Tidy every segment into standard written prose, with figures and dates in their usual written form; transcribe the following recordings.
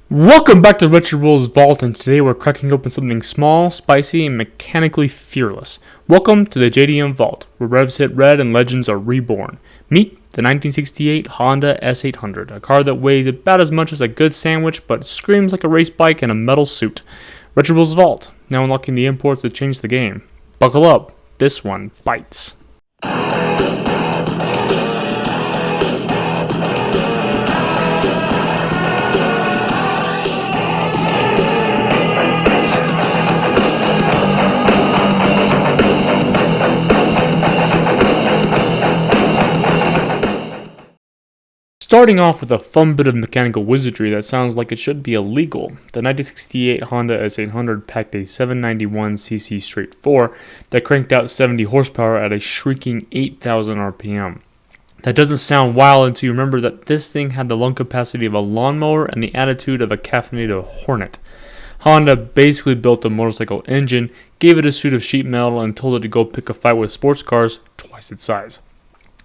Welcome back to RetroWheelsVault, and today we're cracking open something small, spicy, and mechanically fearless. Welcome to the JDM Vault, where revs hit red and legends are reborn. Meet the 1968 Honda S800, a car that weighs about as much as a good sandwich, but screams like a race bike in a metal suit. RetroWheelsVault, now unlocking the imports that change the game. Buckle up, this one bites. Starting off with a fun bit of mechanical wizardry that sounds like it should be illegal, the 1968 Honda S800 packed a 791cc straight 4 that cranked out 70 horsepower at a shrieking 8,000 RPM. That doesn't sound wild until you remember that this thing had the lung capacity of a lawnmower and the attitude of a caffeinated hornet. Honda basically built a motorcycle engine, gave it a suit of sheet metal, and told it to go pick a fight with sports cars twice its size.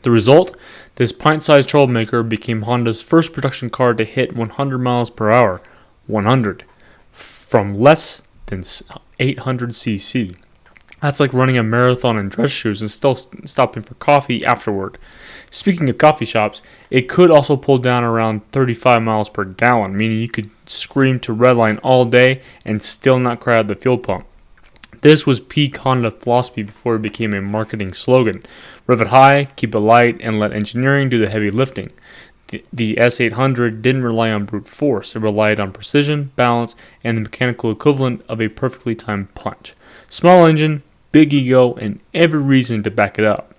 The result? This pint-sized troublemaker became Honda's first production car to hit 100 miles per hour. 100. From less than 800cc. That's like running a marathon in dress shoes and still stopping for coffee afterward. Speaking of coffee shops, it could also pull down around 35 miles per gallon, meaning you could scream to redline all day and still not cry at the fuel pump. This was peak Honda philosophy before it became a marketing slogan. Rev it high, keep it light, and let engineering do the heavy lifting. The S800 didn't rely on brute force. It relied on precision, balance, and the mechanical equivalent of a perfectly timed punch. Small engine, big ego, and every reason to back it up.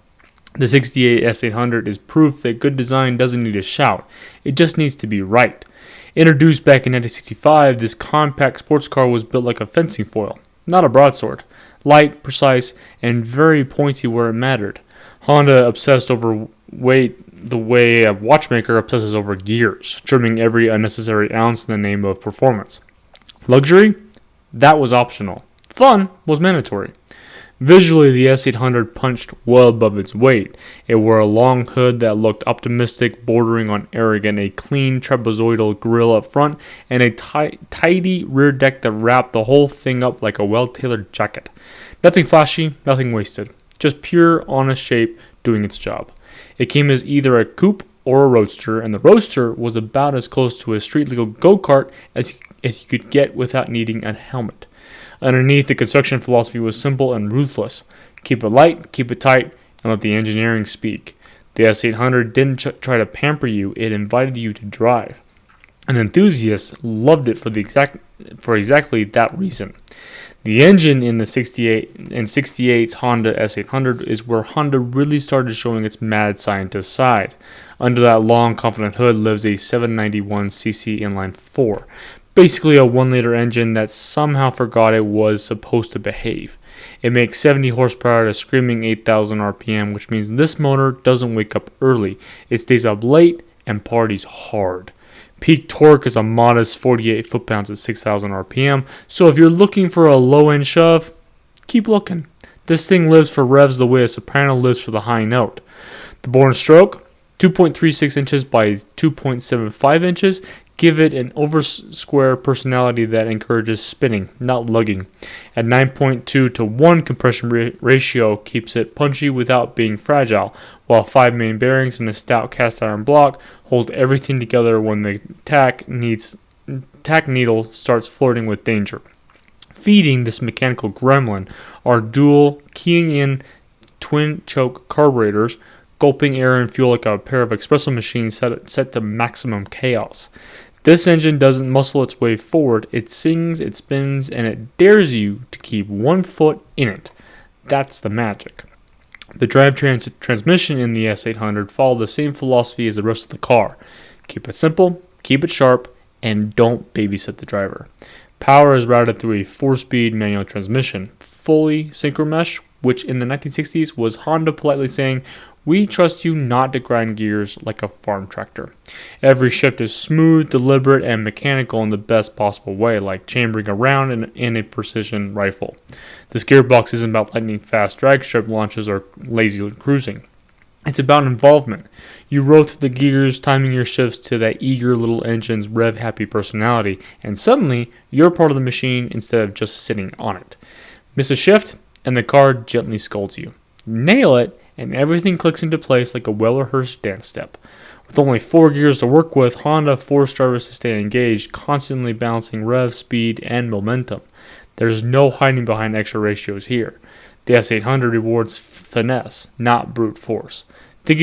The 68 S800 is proof that good design doesn't need a shout. It just needs to be right. Introduced back in 1965, this compact sports car was built like a fencing foil. Not a broadsword. Light, precise, and very pointy where it mattered. Honda obsessed over weight the way a watchmaker obsesses over gears, trimming every unnecessary ounce in the name of performance. Luxury? That was optional. Fun was mandatory. Visually, the S800 punched well above its weight. It wore a long hood that looked optimistic, bordering on arrogant, a clean trapezoidal grille up front, and a tidy rear deck that wrapped the whole thing up like a well-tailored jacket. Nothing flashy, nothing wasted. Just pure, honest shape doing its job. It came as either a coupe or a roadster, and the roadster was about as close to a street-legal go-kart as you could get without needing a helmet. Underneath, the construction philosophy was simple and ruthless. Keep it light, keep it tight, and let the engineering speak. The S800 didn't try to pamper you, it invited you to drive. And enthusiasts loved it for exactly that reason. The engine in the 68's Honda S800 is where Honda really started showing its mad scientist side. Under that long, confident hood lives a 791cc inline-four. Basically a 1-liter engine that somehow forgot it was supposed to behave. It makes 70 horsepower at a screaming 8,000 RPM, which means this motor doesn't wake up early. It stays up late and parties hard. Peak torque is a modest 48 foot-pounds at 6,000 RPM, so if you're looking for a low-end shove, keep looking. This thing lives for revs the way a soprano lives for the high note. The bore and stroke, 2.36 inches by 2.75 inches, give it an over-square personality that encourages spinning, not lugging. At 9.2 to 1 compression ratio keeps it punchy without being fragile, while 5 main bearings and a stout cast iron block hold everything together when the tack needle starts flirting with danger. Feeding this mechanical gremlin are dual keying in twin choke carburetors, gulping air and fuel like a pair of espresso machines set to maximum chaos. This engine doesn't muscle its way forward, it sings, it spins, and it dares you to keep one foot in it. That's the magic. The drivetrain transmission in the S800 followed the same philosophy as the rest of the car. Keep it simple, keep it sharp, and don't babysit the driver. Power is routed through a 4-speed manual transmission, fully synchro mesh, which in the 1960s was Honda politely saying, "We trust you not to grind gears like a farm tractor." Every shift is smooth, deliberate, and mechanical in the best possible way, like chambering around in a precision rifle. This gearbox isn't about lightning fast drag strip launches or lazy cruising. It's about involvement. You roll through the gears, timing your shifts to that eager little engine's rev-happy personality, and suddenly you're part of the machine instead of just sitting on it. Miss a shift, and the car gently scolds you. Nail it, and everything clicks into place like a well-rehearsed dance step. With only 4 gears to work with, Honda forced drivers to stay engaged, constantly balancing rev, speed, and momentum. There's no hiding behind extra ratios here. The S800 rewards finesse, not brute force. Think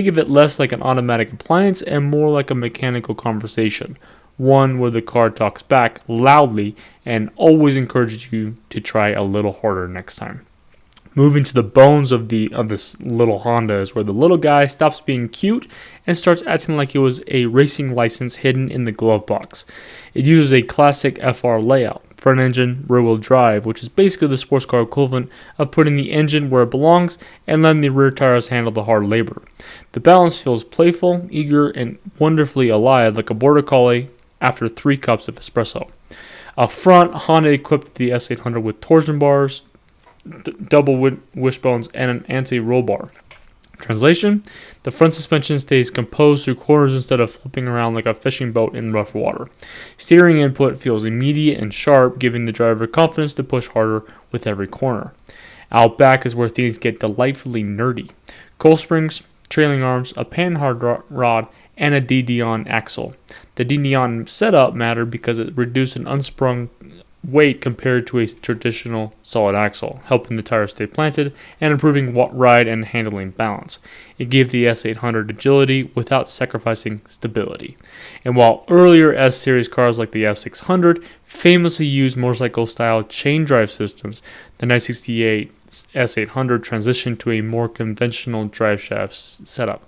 of it less like an automatic appliance and more like a mechanical conversation, one where the car talks back loudly and always encourages you to try a little harder next time. Moving to the bones of this little Honda is where the little guy stops being cute and starts acting like it was a racing license hidden in the glove box. It uses a classic FR layout, front engine, rear-wheel drive, which is basically the sports car equivalent of putting the engine where it belongs and letting the rear tires handle the hard labor. The balance feels playful, eager, and wonderfully alive like a border collie after 3 cups of espresso. Up front, Honda equipped the S800 with torsion bars, double wishbones, and an anti-roll bar. Translation: the front suspension stays composed through corners instead of flipping around like a fishing boat in rough water. Steering input feels immediate and sharp, giving the driver confidence to push harder with every corner. Out back is where things get delightfully nerdy. Coil springs, trailing arms, a panhard rod, and a DDon axle. The DDon setup mattered because it reduced an unsprung weight compared to a traditional solid axle, helping the tire stay planted and improving ride and handling balance. It gave the S800 agility without sacrificing stability. And while earlier S-Series cars like the S600 famously used motorcycle-style chain drive systems, the 1968 S800 transitioned to a more conventional driveshaft setup.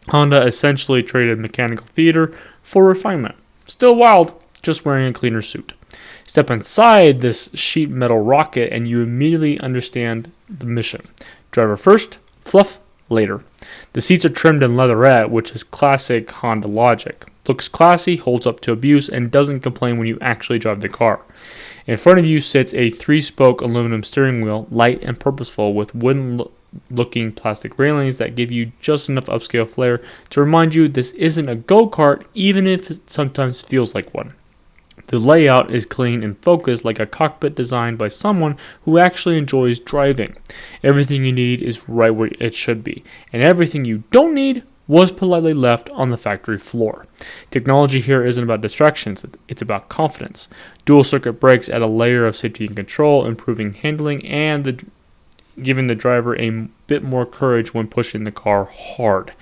Honda essentially traded mechanical theater for refinement. Still wild, just wearing a cleaner suit. Step inside this sheet metal rocket and you immediately understand the mission. Driver first, fluff later. The seats are trimmed in leatherette, which is classic Honda logic. Looks classy, holds up to abuse, and doesn't complain when you actually drive the car. In front of you sits a 3-spoke aluminum steering wheel, light and purposeful, with wooden-looking plastic railings that give you just enough upscale flair to remind you this isn't a go-kart, even if it sometimes feels like one. The layout is clean and focused like a cockpit designed by someone who actually enjoys driving. Everything you need is right where it should be, and everything you don't need was politely left on the factory floor. Technology here isn't about distractions, it's about confidence. Dual circuit brakes add a layer of safety and control, improving handling and giving the driver a bit more courage when pushing the car hard.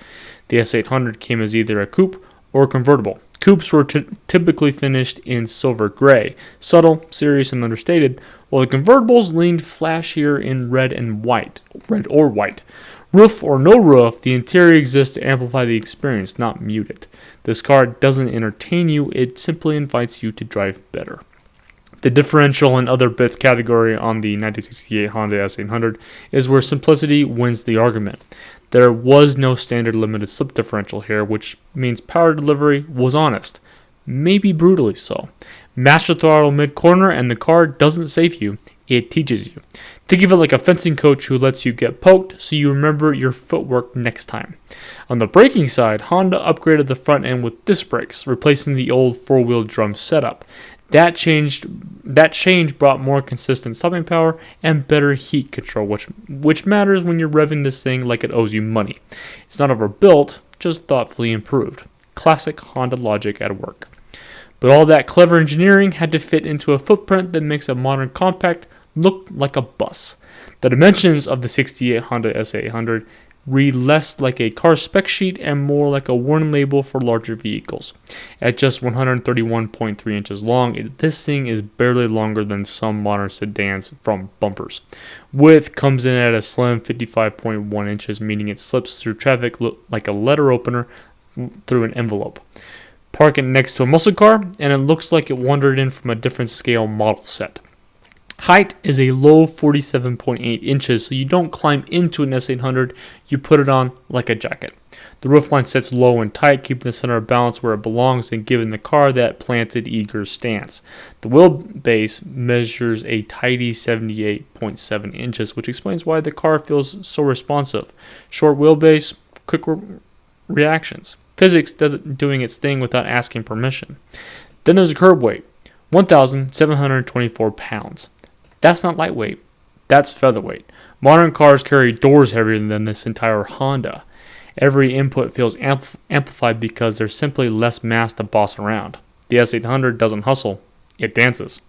The S800 came as either a coupe or a convertible. Coupes were typically finished in silver gray, subtle, serious, and understated, while the convertibles leaned flashier in red or white. Roof or no roof, the interior exists to amplify the experience, not mute it. This car doesn't entertain you, it simply invites you to drive better. The differential and other bits category on the 1968 Honda S800 is where simplicity wins the argument. There was no standard limited slip differential here, which means power delivery was honest, maybe brutally so. Master throttle mid-corner and the car doesn't save you, it teaches you. Think of it like a fencing coach who lets you get poked so you remember your footwork next time. On the braking side, Honda upgraded the front end with disc brakes, replacing the old 4-wheel drum setup. That change brought more consistent stopping power and better heat control, which matters when you're revving this thing like it owes you money. It's not overbuilt, just thoughtfully improved. Classic Honda logic at work. But all that clever engineering had to fit into a footprint that makes a modern compact look like a bus. The dimensions of the 68 Honda S800 read less like a car spec sheet and more like a warning label for larger vehicles. At just 131.3 inches long, this thing is barely longer than some modern sedans from bumpers. Width comes in at a slim 55.1 inches, meaning it slips through traffic like a letter opener through an envelope. Park it next to a muscle car, and it looks like it wandered in from a different scale model set. Height is a low 47.8 inches, so you don't climb into an S800, you put it on like a jacket. The roofline sits low and tight, keeping the center of balance where it belongs and giving the car that planted, eager stance. The wheelbase measures a tidy 78.7 inches, which explains why the car feels so responsive. Short wheelbase, quick reactions. Physics doing its thing without asking permission. Then there's a curb weight, 1,724 pounds. That's not lightweight, that's featherweight. Modern cars carry doors heavier than this entire Honda. Every input feels amplified because there's simply less mass to boss around. The S800 doesn't hustle, it dances.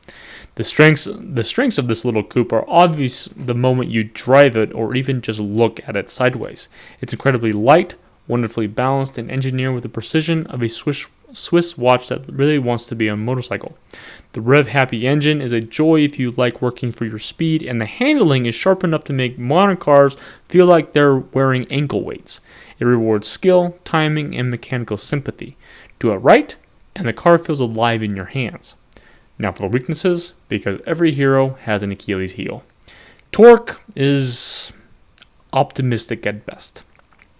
The strengths of this little coupe are obvious the moment you drive it or even just look at it sideways. It's incredibly light, wonderfully balanced, and engineered with the precision of a Swiss watch that really wants to be on a motorcycle. The rev-happy engine is a joy if you like working for your speed, and the handling is sharp enough to make modern cars feel like they're wearing ankle weights. It rewards skill, timing, and mechanical sympathy. Do it right, and the car feels alive in your hands. Now for the weaknesses, because every hero has an Achilles heel. Torque is optimistic at best.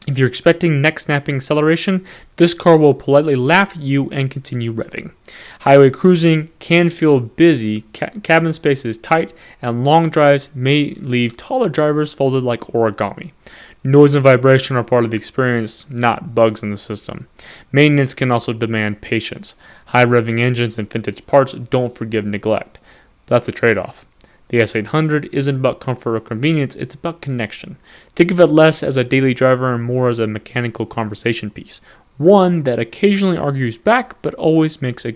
If you're expecting neck-snapping acceleration, this car will politely laugh at you and continue revving. Highway cruising can feel busy, cabin space is tight, and long drives may leave taller drivers folded like origami. Noise and vibration are part of the experience, not bugs in the system. Maintenance can also demand patience. High-revving engines and vintage parts don't forgive neglect. That's the trade-off. The S800 isn't about comfort or convenience, it's about connection. Think of it less as a daily driver and more as a mechanical conversation piece. One that occasionally argues back, but always makes a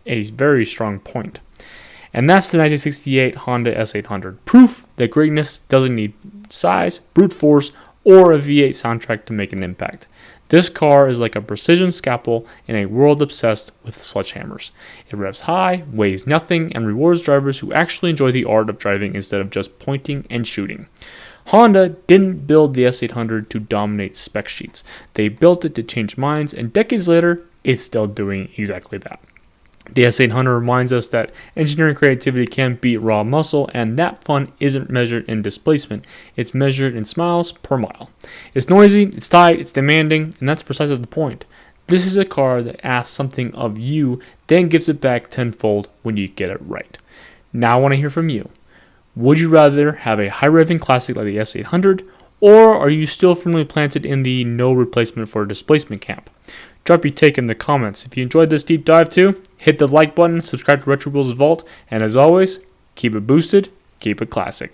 very strong point. And that's the 1968 Honda S800. Proof that greatness doesn't need size, brute force, or a V8 soundtrack to make an impact. This car is like a precision scalpel in a world obsessed with sledgehammers. It revs high, weighs nothing, and rewards drivers who actually enjoy the art of driving instead of just pointing and shooting. Honda didn't build the S800 to dominate spec sheets. They built it to change minds, and decades later, it's still doing exactly that. The S800 reminds us that engineering creativity can't beat raw muscle, and that fun isn't measured in displacement. It's measured in smiles per mile. It's noisy, it's tight, it's demanding, and that's precisely the point. This is a car that asks something of you, then gives it back tenfold when you get it right. Now I want to hear from you. Would you rather have a high-revving classic like the S800, or are you still firmly planted in the no replacement for displacement camp? Drop your take in the comments. If you enjoyed this deep dive too, hit the like button, subscribe to RetroWheelsVault, and as always, keep it boosted, keep it classic.